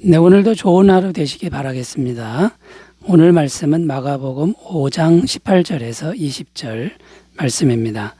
네, 오늘도 좋은 하루 되시기 바라겠습니다. 오늘 말씀은 마가복음 5장 18절에서 20절 말씀입니다.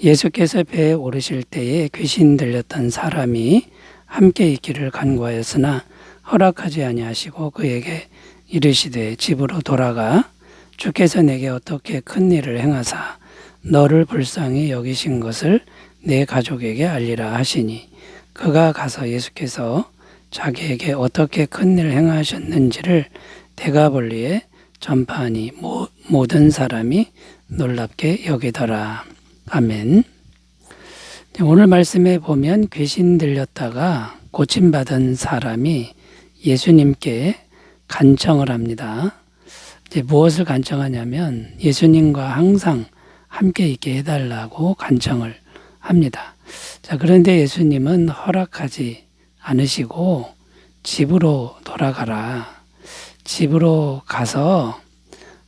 예수께서 배에 오르실 때에 귀신 들렸던 사람이 함께 있기를 간구하였으나 허락하지 아니하시고 그에게 이르시되 집으로 돌아가 주께서 내게 어떻게 큰 일을 행하사 너를 불쌍히 여기신 것을 내 가족에게 알리라 하시니 그가 가서 예수께서 자기에게 어떻게 큰 일을 행하셨는지를 대가벌리에 전파하니 모든 사람이 놀랍게 여기더라. 아멘. 오늘 말씀에 보면 귀신 들렸다가 고침받은 사람이 예수님께 간청을 합니다. 이제 무엇을 간청하냐면 예수님과 항상 함께 있게 해달라고 간청을 합니다. 자, 그런데 예수님은 허락하지 않으시고 집으로 돌아가라. 집으로 가서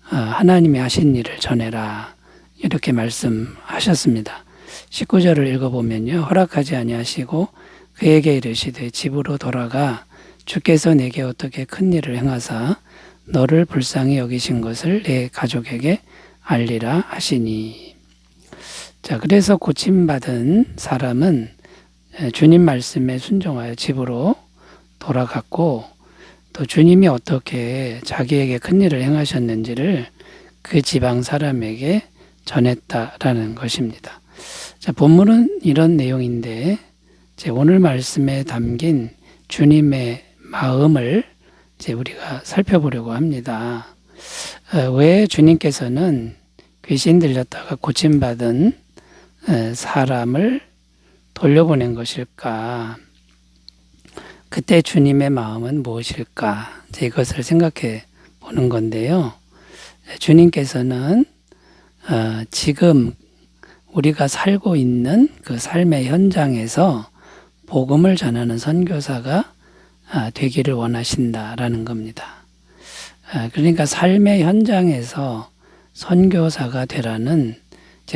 하나님이 하신 일을 전해라. 이렇게 말씀하셨습니다. 19절을 읽어보면요. 허락하지 아니하시고 그에게 이르시되 집으로 돌아가 주께서 내게 어떻게 큰 일을 행하사 너를 불쌍히 여기신 것을 내 가족에게 알리라 하시니. 자, 그래서 고침받은 사람은 주님 말씀에 순종하여 집으로 돌아갔고 또 주님이 어떻게 자기에게 큰 일을 행하셨는지를 그 지방 사람에게 전했다라는 것입니다. 자, 본문은 이런 내용인데 오늘 말씀에 담긴 주님의 마음을 우리가 살펴보려고 합니다. 왜 주님께서는 귀신 들렸다가 고침받은 사람을 돌려보낸 것일까? 그때 주님의 마음은 무엇일까? 이것을 생각해 보는 건데요. 주님께서는 지금 우리가 살고 있는 그 삶의 현장에서 복음을 전하는 선교사가 되기를 원하신다라는 겁니다. 그러니까 삶의 현장에서 선교사가 되라는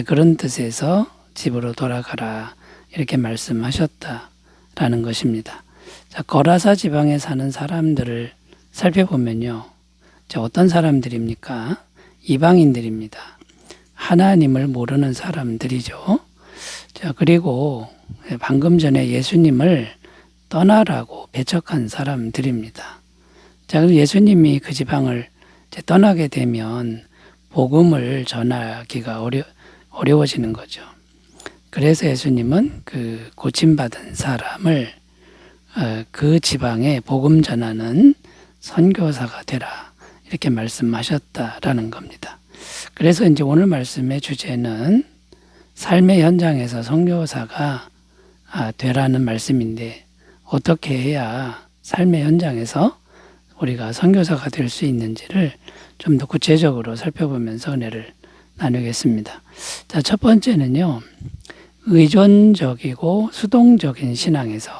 그런 뜻에서 집으로 돌아가라 이렇게 말씀하셨다라는 것입니다. 자, 거라사 지방에 사는 사람들을 살펴보면요. 어떤 사람들입니까? 이방인들입니다. 하나님을 모르는 사람들이죠. 자, 그리고 방금 전에 예수님을 떠나라고 배척한 사람들입니다. 자, 그럼 예수님이 그 지방을 떠나게 되면 복음을 전하기가 어려워지는 거죠. 그래서 예수님은 그 고침받은 사람을 그 지방에 복음 전하는 선교사가 되라 이렇게 말씀하셨다라는 겁니다. 그래서 이제 오늘 말씀의 주제는 삶의 현장에서 선교사가 되라는 말씀인데 어떻게 해야 삶의 현장에서 우리가 선교사가 될 수 있는지를 좀 더 구체적으로 살펴보면서 은혜를 나누겠습니다. 자, 첫 번째는요. 의존적이고 수동적인 신앙에서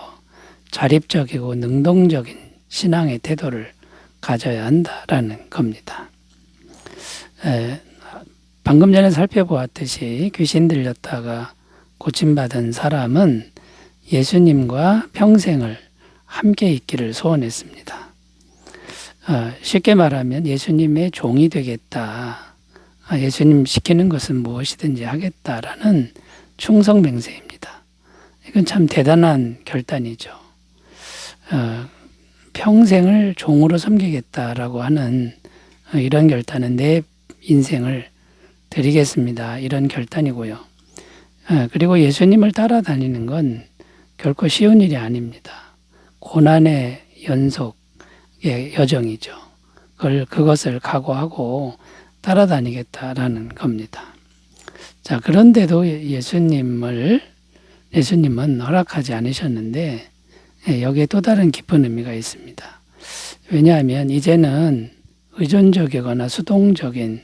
자립적이고 능동적인 신앙의 태도를 가져야 한다라는 겁니다. 방금 전에 살펴보았듯이 귀신 들렸다가 고침받은 사람은 예수님과 평생을 함께 있기를 소원했습니다. 쉽게 말하면 예수님의 종이 되겠다. 예수님 시키는 것은 무엇이든지 하겠다라는 충성맹세입니다. 이건 참 대단한 결단이죠. 평생을 종으로 섬기겠다라고 하는 이런 결단은 내 인생을 드리겠습니다. 이런 결단이고요. 그리고 예수님을 따라다니는 건 결코 쉬운 일이 아닙니다. 고난의 연속의 여정이죠. 그것을 각오하고 따라다니겠다라는 겁니다. 자, 그런데도 예수님은 허락하지 않으셨는데 여기에 또 다른 깊은 의미가 있습니다. 왜냐하면 이제는 의존적이거나 수동적인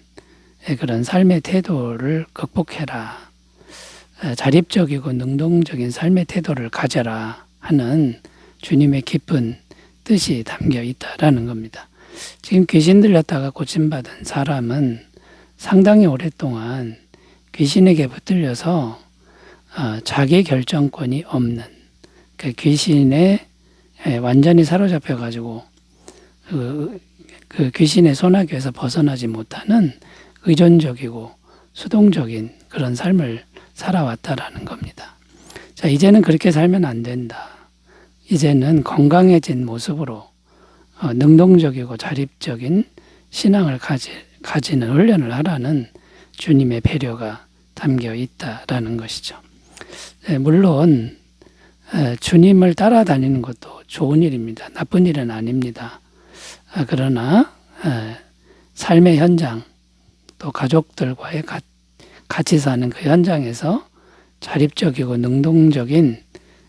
그런 삶의 태도를 극복해라. 자립적이고 능동적인 삶의 태도를 가져라 하는 주님의 깊은 뜻이 담겨 있다라는 겁니다. 지금 귀신 들렸다가 고침받은 사람은 상당히 오랫동안 귀신에게 붙들려서 자기 결정권이 없는 그 귀신의 완전히 사로잡혀 가지고 그 귀신의 소나기에서 벗어나지 못하는 의존적이고 수동적인 그런 삶을 살아왔다라는 겁니다. 자, 이제는 그렇게 살면 안 된다. 이제는 건강해진 모습으로 능동적이고 자립적인 신앙을 가지는 훈련을 하라는 주님의 배려가 담겨 있다라는 것이죠. 물론 주님을 따라다니는 것도 좋은 일입니다. 나쁜 일은 아닙니다. 그러나 삶의 현장 또 가족들과의 같이 사는 그 현장에서 자립적이고 능동적인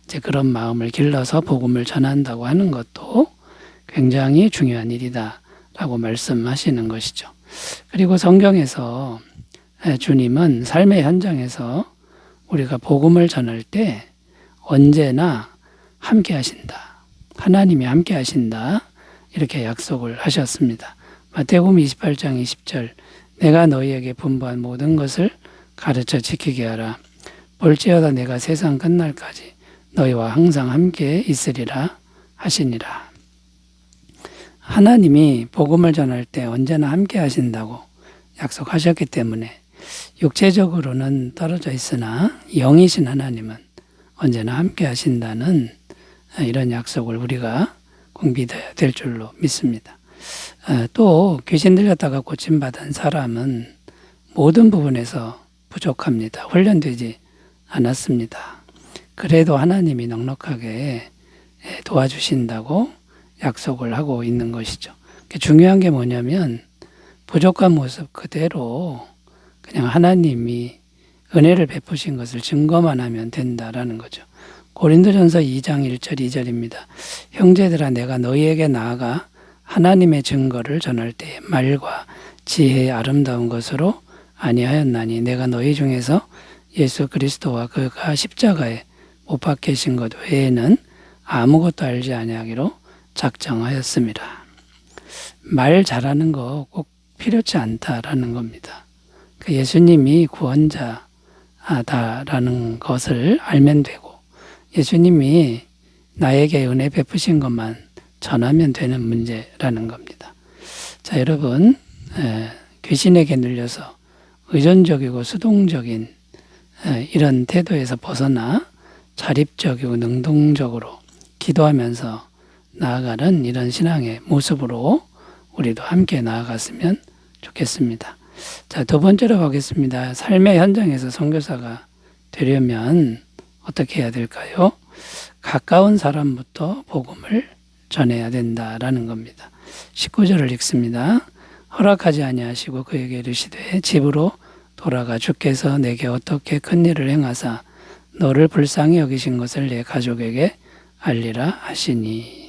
이제 그런 마음을 길러서 복음을 전한다고 하는 것도 굉장히 중요한 일이다라고 말씀하시는 것이죠. 그리고 성경에서 주님은 삶의 현장에서 우리가 복음을 전할 때 언제나 함께 하신다. 하나님이 함께 하신다. 이렇게 약속을 하셨습니다. 마태복음 28장 20절 내가 너희에게 분부한 모든 것을 가르쳐 지키게 하라. 볼지어다 내가 세상 끝날까지 너희와 항상 함께 있으리라 하시니라. 하나님이 복음을 전할 때 언제나 함께 하신다고 약속하셨기 때문에 육체적으로는 떨어져 있으나 영이신 하나님은 언제나 함께 하신다는 이런 약속을 우리가 공비해야 될 줄로 믿습니다. 또 귀신 들렸다가 고침받은 사람은 모든 부분에서 부족합니다. 훈련되지 않았습니다. 그래도 하나님이 넉넉하게 도와주신다고 약속을 하고 있는 것이죠. 중요한 게 뭐냐면 부족한 모습 그대로 그냥 하나님이 은혜를 베푸신 것을 증거만 하면 된다라는 거죠. 고린도전서 2장 1절 2절입니다. 형제들아 내가 너희에게 나아가 하나님의 증거를 전할 때에 말과 지혜의 아름다운 것으로 아니하였나니 내가 너희 중에서 예수 그리스도와 그가 십자가에 못 박히신 것 외에는 아무것도 알지 아니하기로 작정하였습니다. 말 잘하는 거 꼭 필요치 않다라는 겁니다. 그 예수님이 구원자다라는 것을 알면 되고 예수님이 나에게 은혜 베푸신 것만 전하면 되는 문제라는 겁니다. 자, 여러분 귀신에게 눌려서 의존적이고 수동적인 이런 태도에서 벗어나 자립적이고 능동적으로 기도하면서 나아가는 이런 신앙의 모습으로 우리도 함께 나아갔으면 좋겠습니다. 자, 두 번째로 가겠습니다. 삶의 현장에서 선교사가 되려면 어떻게 해야 될까요? 가까운 사람부터 복음을 전해야 된다라는 겁니다. 19절을 읽습니다. 허락하지 아니하시고 그에게 이르시되 집으로 돌아가 주께서 내게 어떻게 큰 일을 행하사 너를 불쌍히 여기신 것을 내 가족에게 알리라 하시니.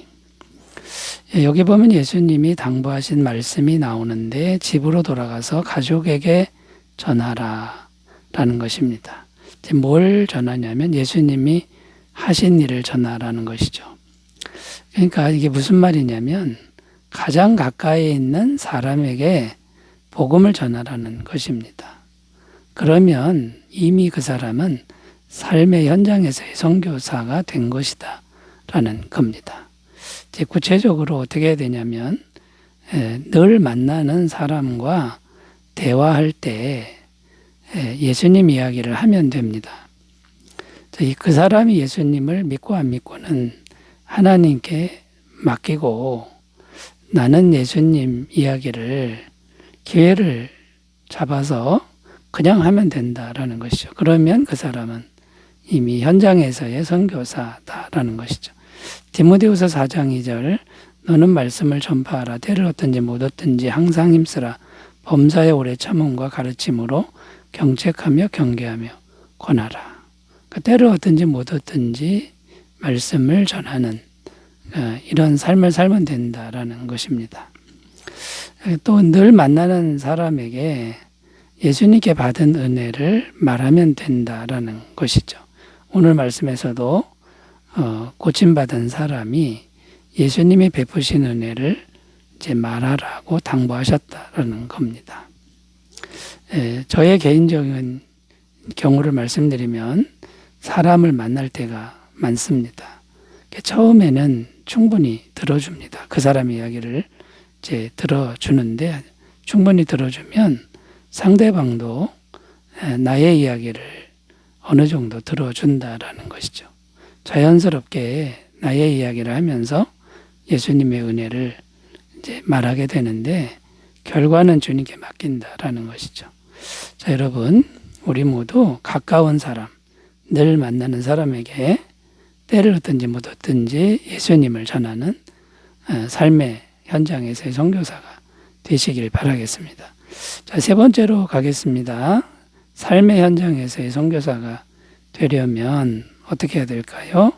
여기 보면 예수님이 당부하신 말씀이 나오는데 집으로 돌아가서 가족에게 전하라 라는 것입니다. 뭘 전하냐면 예수님이 하신 일을 전하라는 것이죠. 그러니까 이게 무슨 말이냐면 가장 가까이 있는 사람에게 복음을 전하라는 것입니다. 그러면 이미 그 사람은 삶의 현장에서의 선교사가 된 것이다 라는 겁니다. 구체적으로 어떻게 해야 되냐면 늘 만나는 사람과 대화할 때 예수님 이야기를 하면 됩니다. 그 사람이 예수님을 믿고 안 믿고는 하나님께 맡기고 나는 예수님 이야기를 기회를 잡아서 그냥 하면 된다라는 것이죠. 그러면 그 사람은 이미 현장에서의 선교사다라는 것이죠. 디모데후서 4장 2절 너는 말씀을 전파하라. 때를 얻든지 못 얻든지 항상 힘쓰라. 범사에 오래 참음과 가르침으로 경책하며 경계하며 권하라. 때를 얻든지 못 얻든지 말씀을 전하는 이런 삶을 살면 된다라는 것입니다. 또 늘 만나는 사람에게 예수님께 받은 은혜를 말하면 된다라는 것이죠. 오늘 말씀에서도 고침받은 사람이 예수님이 베푸신 은혜를 이제 말하라고 당부하셨다라는 겁니다. 저의 개인적인 경우를 말씀드리면 사람을 만날 때가 많습니다. 처음에는 충분히 들어줍니다. 그 사람의 이야기를 이제 들어주는데 충분히 들어주면 상대방도 나의 이야기를 어느 정도 들어준다라는 것이죠. 자연스럽게 나의 이야기를 하면서 예수님의 은혜를 이제 말하게 되는데 결과는 주님께 맡긴다라는 것이죠. 자, 여러분, 우리 모두 가까운 사람, 늘 만나는 사람에게 때를 얻든지 못 얻든지 예수님을 전하는 삶의 현장에서의 선교사가 되시길 바라겠습니다. 자, 세 번째로 가겠습니다. 삶의 현장에서의 선교사가 되려면 어떻게 해야 될까요?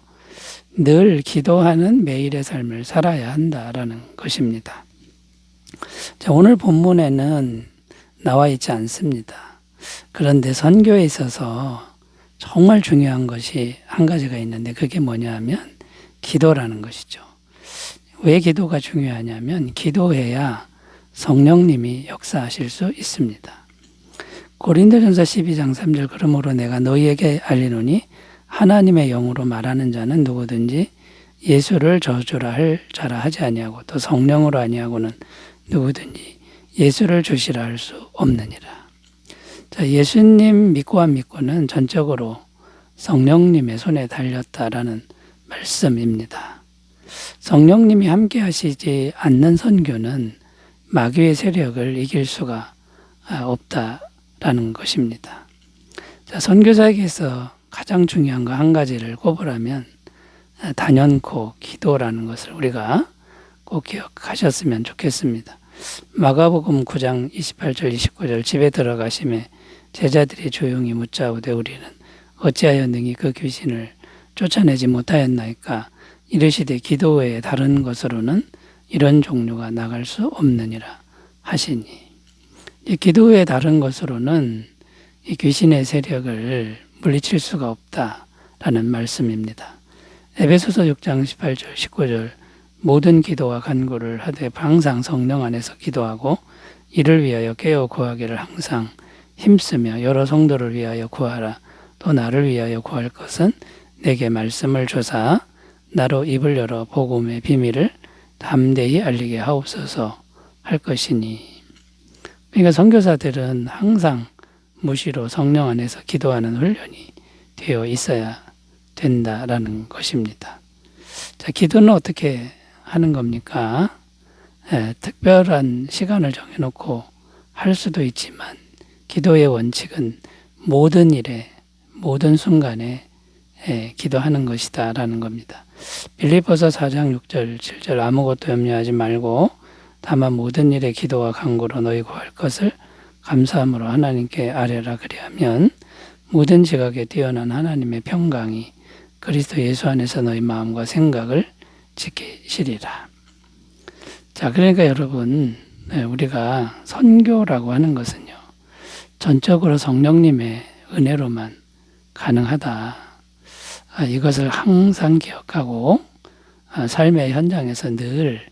늘 기도하는 매일의 삶을 살아야 한다라는 것입니다. 자, 오늘 본문에는 나와 있지 않습니다. 그런데 선교에 있어서 정말 중요한 것이 한 가지가 있는데 그게 뭐냐 하면 기도라는 것이죠. 왜 기도가 중요하냐면 기도해야 성령님이 역사하실 수 있습니다. 고린도전서 12장 3절 그러므로 내가 너희에게 알리노니 하나님의 영으로 말하는 자는 누구든지 예수를 저주라 할 자라 하지 아니하고 또 성령으로 아니하고는 누구든지 예수를 주시라 할 수 없느니라. 자, 예수님 믿고 안 믿고는 전적으로 성령님의 손에 달렸다라는 말씀입니다. 성령님이 함께 하시지 않는 선교는 마귀의 세력을 이길 수가 없다라는 것입니다. 자, 선교사에게서 가장 중요한 거 한 가지를 꼽으라면 단연코 기도라는 것을 우리가 꼭 기억하셨으면 좋겠습니다. 마가복음 9장 28절 29절 집에 들어가심에 제자들이 조용히 묻자오되 우리는 어찌하여 능히 그 귀신을 쫓아내지 못하였나이까 이르시되 기도 외에 다른 것으로는 이런 종류가 나갈 수 없느니라 하시니 이 기도 외에 다른 것으로는 이 귀신의 세력을 물리칠 수가 없다라는 말씀입니다. 에베소서 6장 18절 19절 모든 기도와 간구를 하되 항상 성령 안에서 기도하고 이를 위하여 깨어 구하기를 항상 힘쓰며 여러 성도를 위하여 구하라. 또 나를 위하여 구할 것은 내게 말씀을 주사 나로 입을 열어 복음의 비밀을 담대히 알리게 하옵소서 할 것이니. 그러니까 선교사들은 항상 무시로 성령 안에서 기도하는 훈련이 되어 있어야 된다라는 것입니다. 자, 기도는 어떻게 하는 겁니까? 특별한 시간을 정해놓고 할 수도 있지만 기도의 원칙은 모든 일에 모든 순간에 기도하는 것이다 라는 겁니다. 빌립보서 4장 6절 7절 아무것도 염려하지 말고 다만 모든 일에 기도와 간구로 너희 구할 것을 감사함으로 하나님께 아뢰라. 그리하면 모든 지각에 뛰어난 하나님의 평강이 그리스도 예수 안에서 너희 마음과 생각을 지키시리라. 자, 그러니까 여러분, 우리가 선교라고 하는 것은요, 전적으로 성령님의 은혜로만 가능하다. 이것을 항상 기억하고 삶의 현장에서 늘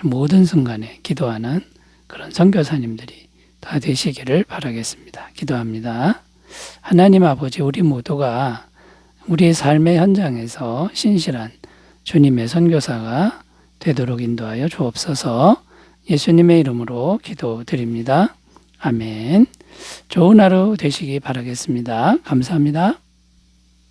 모든 순간에 기도하는 그런 선교사님들이 다 되시기를 바라겠습니다. 기도합니다. 하나님 아버지, 우리 모두가 우리 삶의 현장에서 신실한 주님의 선교사가 되도록 인도하여 주옵소서. 예수님의 이름으로 기도드립니다. 아멘. 좋은 하루 되시기 바라겠습니다. 감사합니다.